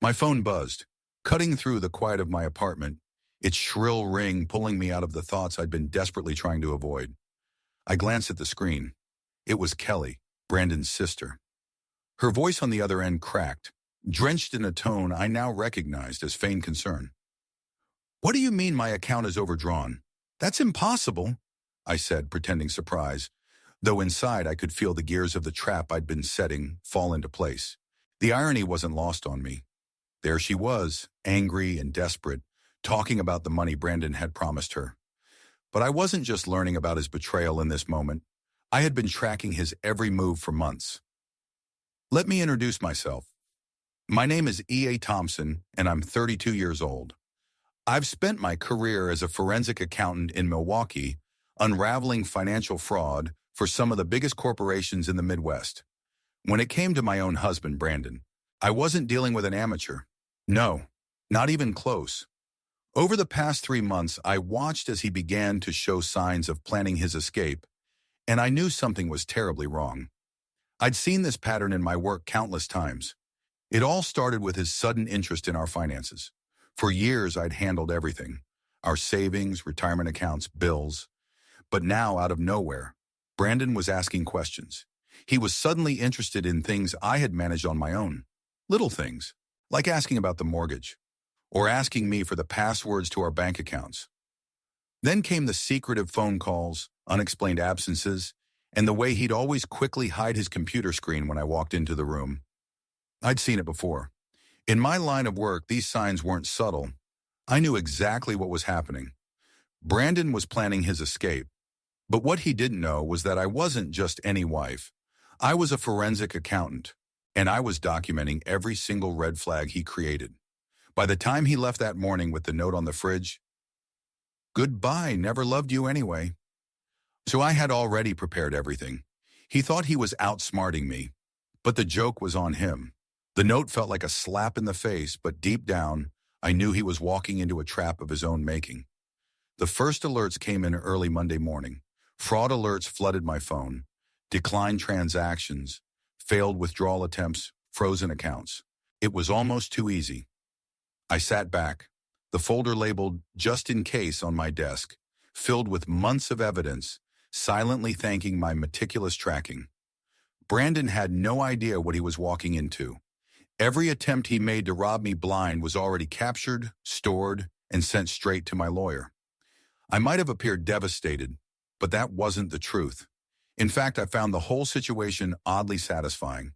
My phone buzzed, cutting through the quiet of my apartment, its shrill ring pulling me out of the thoughts I'd been desperately trying to avoid. I glanced at the screen. It was Kelly, Brandon's sister. Her voice on the other end cracked, drenched in a tone I now recognized as feigned concern. "What do you mean my account is overdrawn? That's impossible," I said, pretending surprise, though inside I could feel the gears of the trap I'd been setting fall into place. The irony wasn't lost on me. There she was, angry and desperate, talking about the money Brandon had promised her. But I wasn't just learning about his betrayal in this moment. I had been tracking his every move for months. Let me introduce myself. My name is E.A. Thompson, and I'm 32 years old. I've spent my career as a forensic accountant in Milwaukee, unraveling financial fraud for some of the biggest corporations in the Midwest. When it came to my own husband, Brandon, I wasn't dealing with an amateur. No, not even close. Over the past 3 months, I watched as he began to show signs of planning his escape, and I knew something was terribly wrong. I'd seen this pattern in my work countless times. It all started with his sudden interest in our finances. For years, I'd handled everything, our savings, retirement accounts, bills. But now, out of nowhere, Brandon was asking questions. He was suddenly interested in things I had managed on my own. Little things, like asking about the mortgage, or asking me for the passwords to our bank accounts. Then came the secretive phone calls, unexplained absences, and the way he'd always quickly hide his computer screen when I walked into the room. I'd seen it before. In my line of work, these signs weren't subtle. I knew exactly what was happening. Brandon was planning his escape. But what he didn't know was that I wasn't just any wife. I was a forensic accountant, and I was documenting every single red flag he created. By the time he left that morning with the note on the fridge, "Goodbye, never loved you anyway." So I had already prepared everything. He thought he was outsmarting me, but the joke was on him. The note felt like a slap in the face, but deep down, I knew he was walking into a trap of his own making. The first alerts came in early Monday morning. Fraud alerts flooded my phone. Declined transactions, failed withdrawal attempts, frozen accounts. It was almost too easy. I sat back, the folder labeled "just in case" on my desk, filled with months of evidence, silently thanking my meticulous tracking. Brandon had no idea what he was walking into. Every attempt he made to rob me blind was already captured, stored, and sent straight to my lawyer. I might have appeared devastated, but that wasn't the truth. In fact, I found the whole situation oddly satisfying.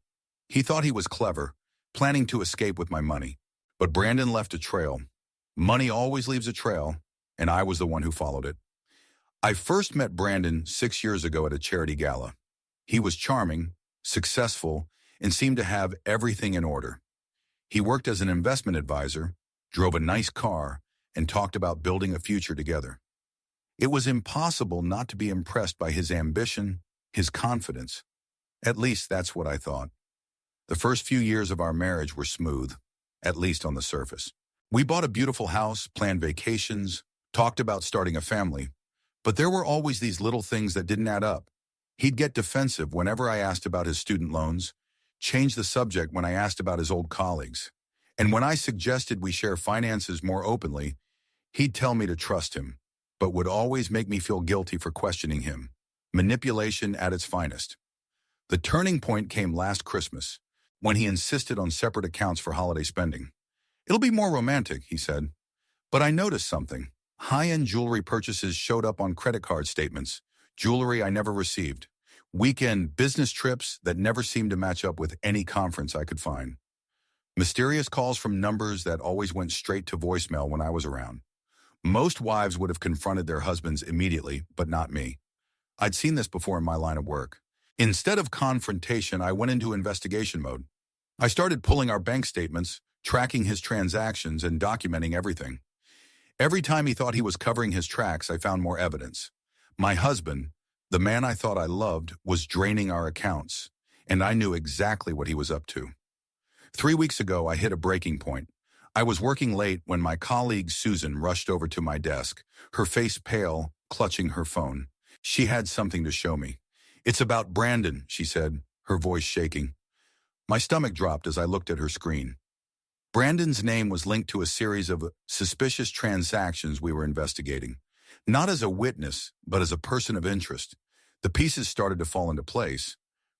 He thought he was clever, planning to escape with my money. But Brandon left a trail. Money always leaves a trail, and I was the one who followed it. I first met Brandon 6 years ago at a charity gala. He was charming, successful, and seemed to have everything in order. He worked as an investment advisor, drove a nice car, and talked about building a future together. It was impossible not to be impressed by his ambition, his confidence. At least that's what I thought. The first few years of our marriage were smooth, at least on the surface. We bought a beautiful house, planned vacations, talked about starting a family, but there were always these little things that didn't add up. He'd get defensive whenever I asked about his student loans, change the subject when I asked about his old colleagues, and when I suggested we share finances more openly, he'd tell me to trust him, but would always make me feel guilty for questioning him. Manipulation at its finest. The turning point came last Christmas, when he insisted on separate accounts for holiday spending. "It'll be more romantic," he said. But I noticed something. High-end jewelry purchases showed up on credit card statements, jewelry I never received, weekend business trips that never seemed to match up with any conference I could find, mysterious calls from numbers that always went straight to voicemail when I was around. Most wives would have confronted their husbands immediately, but not me. I'd seen this before in my line of work. Instead of confrontation, I went into investigation mode. I started pulling our bank statements, tracking his transactions, and documenting everything. Every time he thought he was covering his tracks, I found more evidence. My husband, the man I thought I loved, was draining our accounts, and I knew exactly what he was up to. 3 weeks ago, I hit a breaking point. I was working late when my colleague Susan rushed over to my desk, her face pale, clutching her phone. She had something to show me. "It's about Brandon," she said, her voice shaking. My stomach dropped as I looked at her screen. Brandon's name was linked to a series of suspicious transactions we were investigating. Not as a witness, but as a person of interest. The pieces started to fall into place.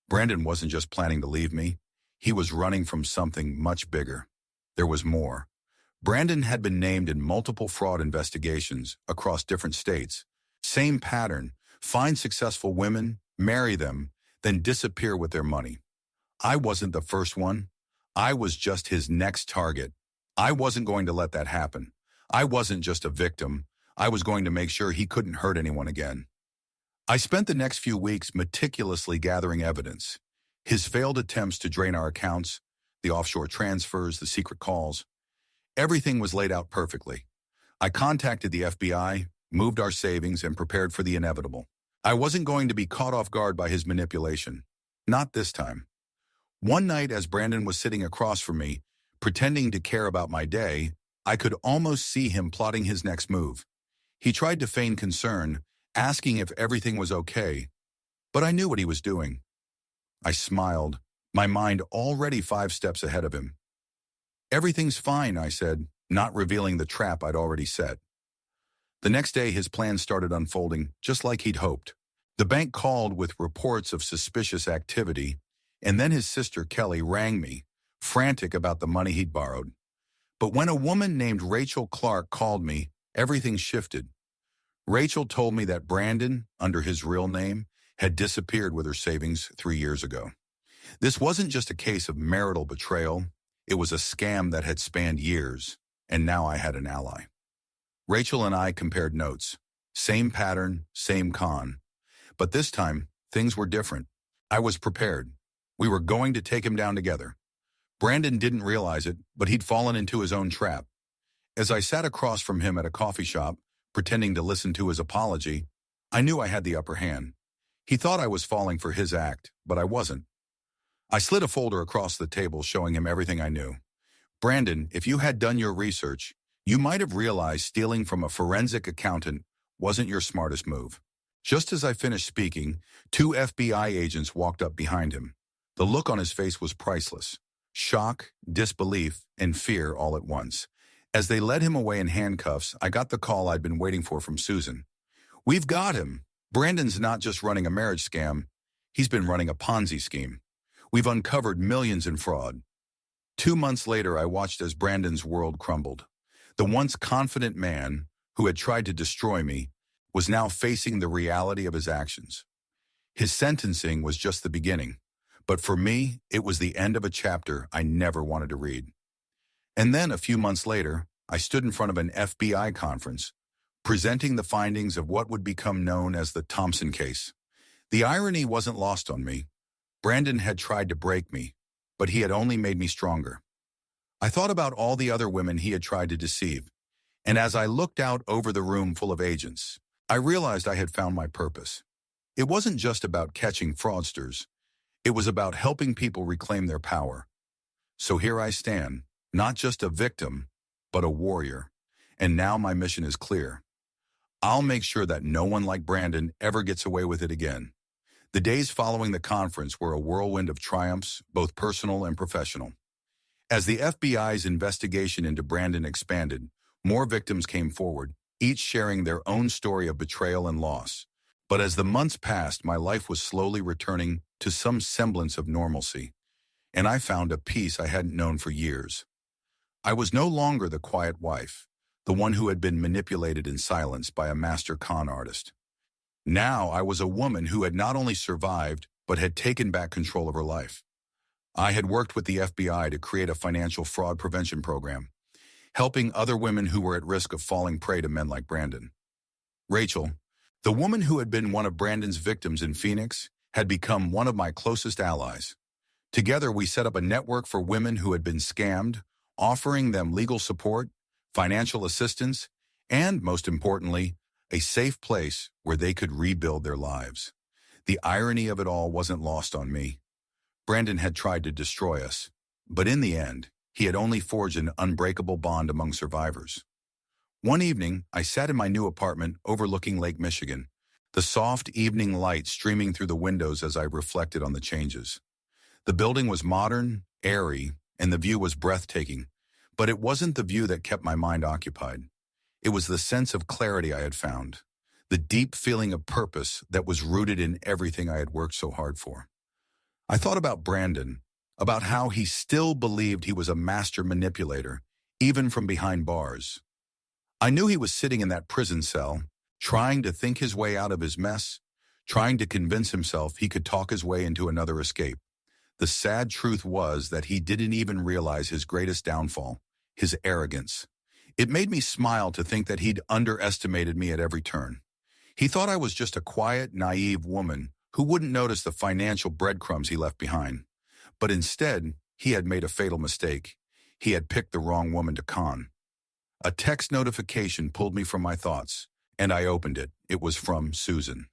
Brandon wasn't just planning to leave me. He was running from something much bigger. There was more. Brandon had been named in multiple fraud investigations across different states. Same pattern: find successful women, marry them, then disappear with their money. I wasn't the first one. I was just his next target. I wasn't going to let that happen. I wasn't just a victim. I was going to make sure he couldn't hurt anyone again. I spent the next few weeks meticulously gathering evidence. His failed attempts to drain our accounts, the offshore transfers, the secret calls. Everything was laid out perfectly. I contacted the FBI, moved our savings, and prepared for the inevitable. I wasn't going to be caught off guard by his manipulation. Not this time. One night, as Brandon was sitting across from me, pretending to care about my day, I could almost see him plotting his next move. He tried to feign concern, asking if everything was okay, but I knew what he was doing. I smiled, my mind already 5 steps ahead of him. "Everything's fine," I said, not revealing the trap I'd already set. The next day, his plan started unfolding just like he'd hoped. The bank called with reports of suspicious activity, and then his sister, Kelly, rang me, frantic about the money he'd borrowed. But when a woman named Rachel Clark called me, everything shifted. Rachel told me that Brandon, under his real name, had disappeared with her savings 3 years ago. This wasn't just a case of marital betrayal. It was a scam that had spanned years, and now I had an ally. Rachel and I compared notes. Same pattern, same con. But this time, things were different. I was prepared. We were going to take him down together. Brandon didn't realize it, but he'd fallen into his own trap. As I sat across from him at a coffee shop, pretending to listen to his apology, I knew I had the upper hand. He thought I was falling for his act, but I wasn't. I slid a folder across the table showing him everything I knew. "Brandon, if you had done your research, you might have realized stealing from a forensic accountant wasn't your smartest move." Just as I finished speaking, 2 FBI agents walked up behind him. The look on his face was priceless. Shock, disbelief, and fear all at once. As they led him away in handcuffs, I got the call I'd been waiting for from Susan. "We've got him. Brandon's not just running a marriage scam. He's been running a Ponzi scheme. We've uncovered millions in fraud." 2 months later, I watched as Brandon's world crumbled. The once confident man, who had tried to destroy me, was now facing the reality of his actions. His sentencing was just the beginning. But for me, it was the end of a chapter I never wanted to read. And then, a few months later, I stood in front of an FBI conference, presenting the findings of what would become known as the Thompson case. The irony wasn't lost on me. Brandon had tried to break me, but he had only made me stronger. I thought about all the other women he had tried to deceive, and as I looked out over the room full of agents, I realized I had found my purpose. It wasn't just about catching fraudsters. It was about helping people reclaim their power. So here I stand, not just a victim, but a warrior. And now my mission is clear. I'll make sure that no one like Brandon ever gets away with it again. The days following the conference were a whirlwind of triumphs, both personal and professional. As the FBI's investigation into Brandon expanded, more victims came forward, each sharing their own story of betrayal and loss. But as the months passed, my life was slowly returning to some semblance of normalcy, and I found a peace I hadn't known for years. I was no longer the quiet wife, the one who had been manipulated in silence by a master con artist. Now I was a woman who had not only survived, but had taken back control of her life. I had worked with the FBI to create a financial fraud prevention program, helping other women who were at risk of falling prey to men like Brandon. Rachel, the woman who had been one of Brandon's victims in Phoenix, had become one of my closest allies. Together, we set up a network for women who had been scammed, offering them legal support, financial assistance, and, most importantly, a safe place where they could rebuild their lives. The irony of it all wasn't lost on me. Brandon had tried to destroy us, but in the end, he had only forged an unbreakable bond among survivors. One evening, I sat in my new apartment overlooking Lake Michigan, the soft evening light streaming through the windows as I reflected on the changes. The building was modern, airy, and the view was breathtaking, But it wasn't the view that kept my mind occupied. It was the sense of clarity I had found, the deep feeling of purpose that was rooted in everything I had worked so hard for. I thought about Brandon, about how he still believed he was a master manipulator, even from behind bars. I knew he was sitting in that prison cell, trying to think his way out of his mess, trying to convince himself he could talk his way into another escape. The sad truth was that he didn't even realize his greatest downfall, his arrogance. It made me smile to think that he'd underestimated me at every turn. He thought I was just a quiet, naive woman who wouldn't notice the financial breadcrumbs he left behind. But instead, he had made a fatal mistake. He had picked the wrong woman to con. A text notification pulled me from my thoughts, and I opened it. It was from Susan.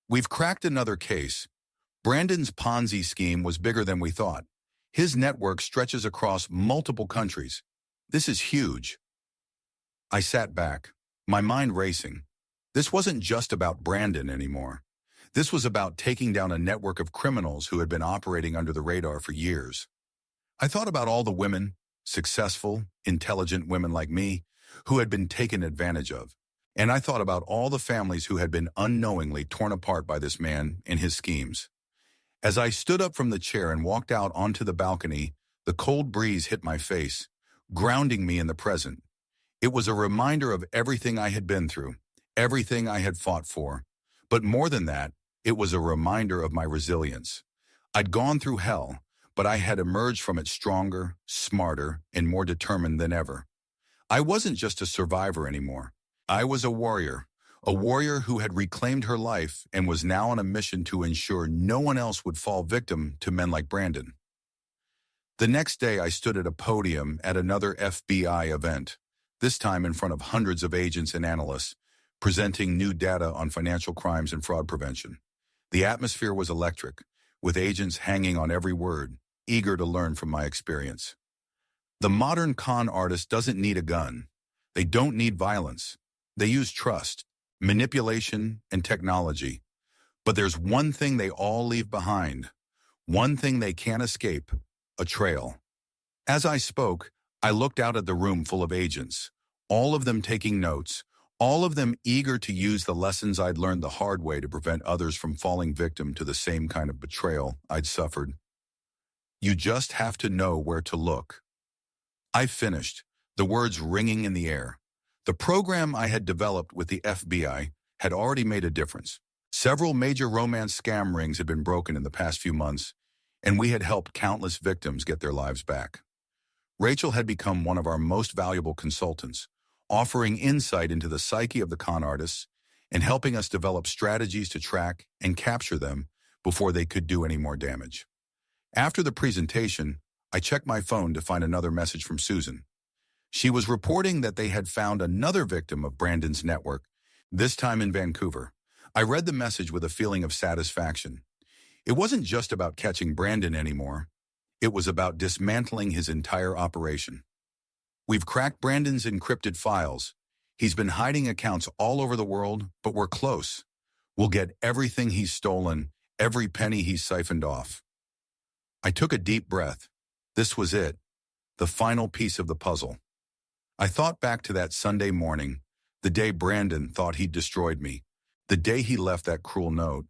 "We've cracked another case. Brandon's Ponzi scheme was bigger than we thought. His network stretches across multiple countries. This is huge." I sat back, my mind racing. This wasn't just about Brandon anymore. This was about taking down a network of criminals who had been operating under the radar for years. I thought about all the women, successful, intelligent women like me, who had been taken advantage of. And I thought about all the families who had been unknowingly torn apart by this man and his schemes. As I stood up from the chair and walked out onto the balcony, the cold breeze hit my face, grounding me in the present. It was a reminder of everything I had been through, everything I had fought for. But more than that, it was a reminder of my resilience. I'd gone through hell, but I had emerged from it stronger, smarter, and more determined than ever. I wasn't just a survivor anymore. I was a warrior who had reclaimed her life and was now on a mission to ensure no one else would fall victim to men like Brandon. The next day, I stood at a podium at another FBI event, this time in front of hundreds of agents and analysts, presenting new data on financial crimes and fraud prevention. The atmosphere was electric, with agents hanging on every word, eager to learn from my experience. The modern con artist doesn't need a gun. They don't need violence. They use trust, manipulation, and technology. But there's one thing they all leave behind, one thing they can't escape: a trail. As I spoke, I looked out at the room full of agents, all of them taking notes, all of them eager to use the lessons I'd learned the hard way to prevent others from falling victim to the same kind of betrayal I'd suffered. "You just have to know where to look." I finished, the words ringing in the air. The program I had developed with the FBI had already made a difference. Several major romance scam rings had been broken in the past few months, and we had helped countless victims get their lives back. Rachel had become one of our most valuable consultants, offering insight into the psyche of the con artists and helping us develop strategies to track and capture them before they could do any more damage. After the presentation, I checked my phone to find another message from Susan. She was reporting that they had found another victim of Brandon's network, this time in Vancouver. I read the message with a feeling of satisfaction. It wasn't just about catching Brandon anymore. It was about dismantling his entire operation. "We've cracked Brandon's encrypted files. He's been hiding accounts all over the world, but we're close. We'll get everything he's stolen, every penny he's siphoned off." I took a deep breath. This was it, the final piece of the puzzle. I thought back to that Sunday morning, the day Brandon thought he'd destroyed me, the day he left that cruel note,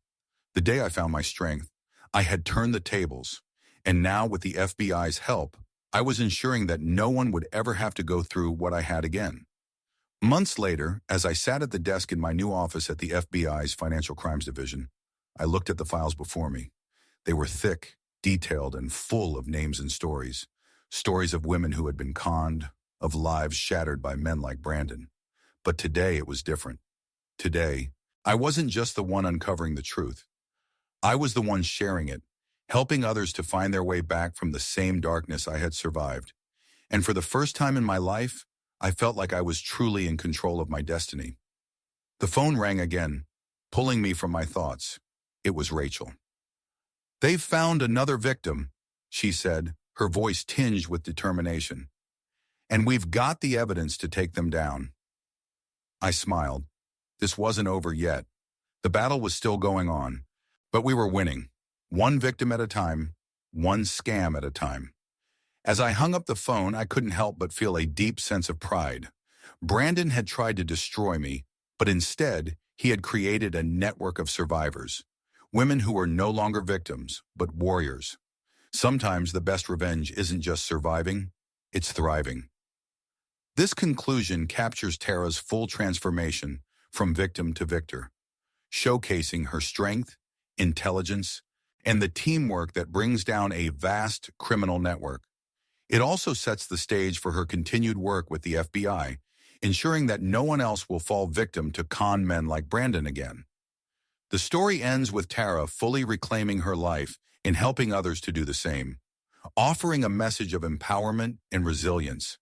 the day I found my strength. I had turned the tables, and now with the FBI's help, I was ensuring that no one would ever have to go through what I had again. Months later, as I sat at the desk in my new office at the FBI's Financial Crimes Division, I looked at the files before me. They were thick, detailed, and full of names and stories. Stories of women who had been conned, of lives shattered by men like Brandon. But today it was different. Today, I wasn't just the one uncovering the truth. I was the one sharing it, helping others to find their way back from the same darkness I had survived. And for the first time in my life, I felt like I was truly in control of my destiny. The phone rang again, pulling me from my thoughts. It was Rachel. "They've found another victim," she said, her voice tinged with determination. "And we've got the evidence to take them down." I smiled. This wasn't over yet. The battle was still going on, but we were winning. One victim at a time, one scam at a time. As I hung up the phone, I couldn't help but feel a deep sense of pride. Brandon had tried to destroy me, but instead, he had created a network of survivors. Women who were no longer victims, but warriors. Sometimes the best revenge isn't just surviving, it's thriving. This conclusion captures Tara's full transformation from victim to victor, showcasing her strength, intelligence, and the teamwork that brings down a vast criminal network. It also sets the stage for her continued work with the FBI, ensuring that no one else will fall victim to con men like Brandon again. The story ends with Tara fully reclaiming her life and helping others to do the same, offering a message of empowerment and resilience.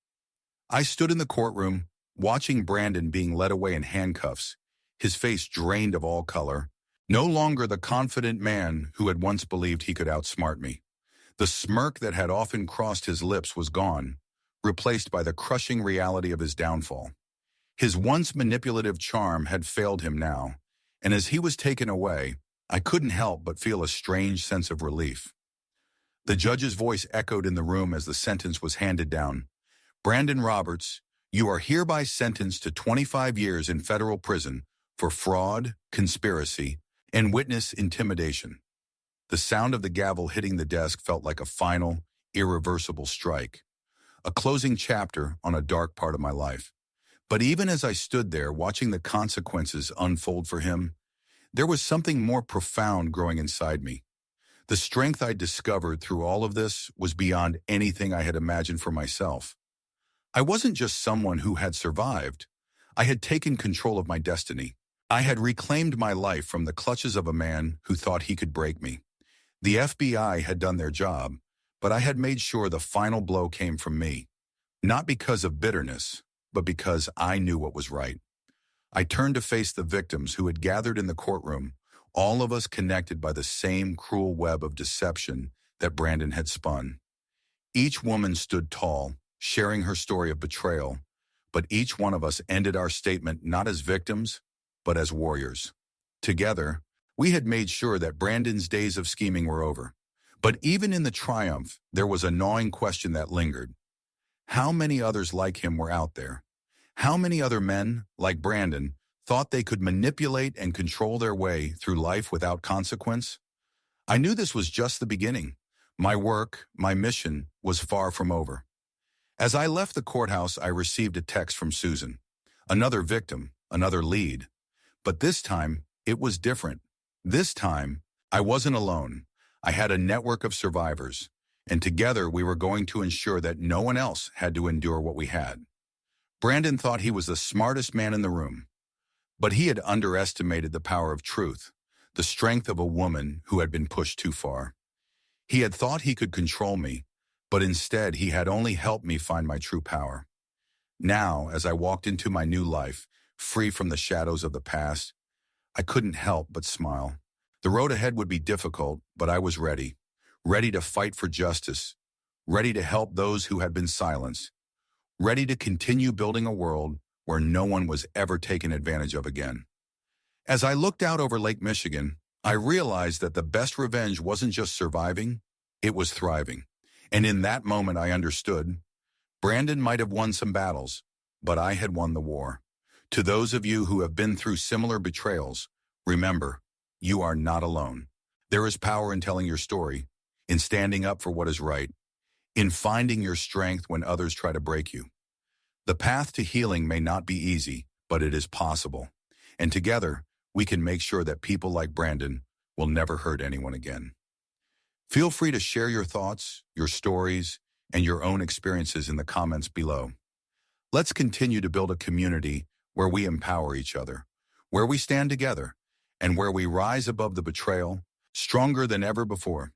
I stood in the courtroom, watching Brandon being led away in handcuffs, his face drained of all color, no longer the confident man who had once believed he could outsmart me. The smirk that had often crossed his lips was gone, replaced by the crushing reality of his downfall. His once manipulative charm had failed him now, and as he was taken away, I couldn't help but feel a strange sense of relief. The judge's voice echoed in the room as the sentence was handed down. Brandon Roberts, you are hereby sentenced to 25 years in federal prison for fraud, conspiracy, and witness intimidation. The sound of the gavel hitting the desk felt like a final, irreversible strike, a closing chapter on a dark part of my life. But even as I stood there watching the consequences unfold for him, there was something more profound growing inside me. The strength I discovered through all of this was beyond anything I had imagined for myself. I wasn't just someone who had survived. I had taken control of my destiny. I had reclaimed my life from the clutches of a man who thought he could break me. The FBI had done their job, but I had made sure the final blow came from me. Not because of bitterness, but because I knew what was right. I turned to face the victims who had gathered in the courtroom, all of us connected by the same cruel web of deception that Brandon had spun. Each woman stood tall, sharing her story of betrayal, but each one of us ended our statement not as victims, but as warriors. Together, we had made sure that Brandon's days of scheming were over. But even in the triumph, there was a gnawing question that lingered. How many others like him were out there? How many other men, like Brandon, thought they could manipulate and control their way through life without consequence? I knew this was just the beginning. My work, my mission, was far from over. As I left the courthouse, I received a text from Susan. Another victim, another lead. But this time, it was different. This time, I wasn't alone. I had a network of survivors, and together we were going to ensure that no one else had to endure what we had. Brandon thought he was the smartest man in the room, but he had underestimated the power of truth, the strength of a woman who had been pushed too far. He had thought he could control me, but instead he had only helped me find my true power. Now, as I walked into my new life, free from the shadows of the past, I couldn't help but smile. The road ahead would be difficult, but I was ready to fight for justice, ready to help those who had been silenced, ready to continue building a world where no one was ever taken advantage of again. As I looked out over Lake Michigan, I realized that the best revenge wasn't just surviving, it was thriving. And in that moment I understood, Brandon might have won some battles, but I had won the war. To those of you who have been through similar betrayals, remember, you are not alone. There is power in telling your story, in standing up for what is right, in finding your strength when others try to break you. The path to healing may not be easy, but it is possible. And together, we can make sure that people like Brandon will never hurt anyone again. Feel free to share your thoughts, your stories, and your own experiences in the comments below. Let's continue to build a community where we empower each other, where we stand together, and where we rise above the betrayal, stronger than ever before.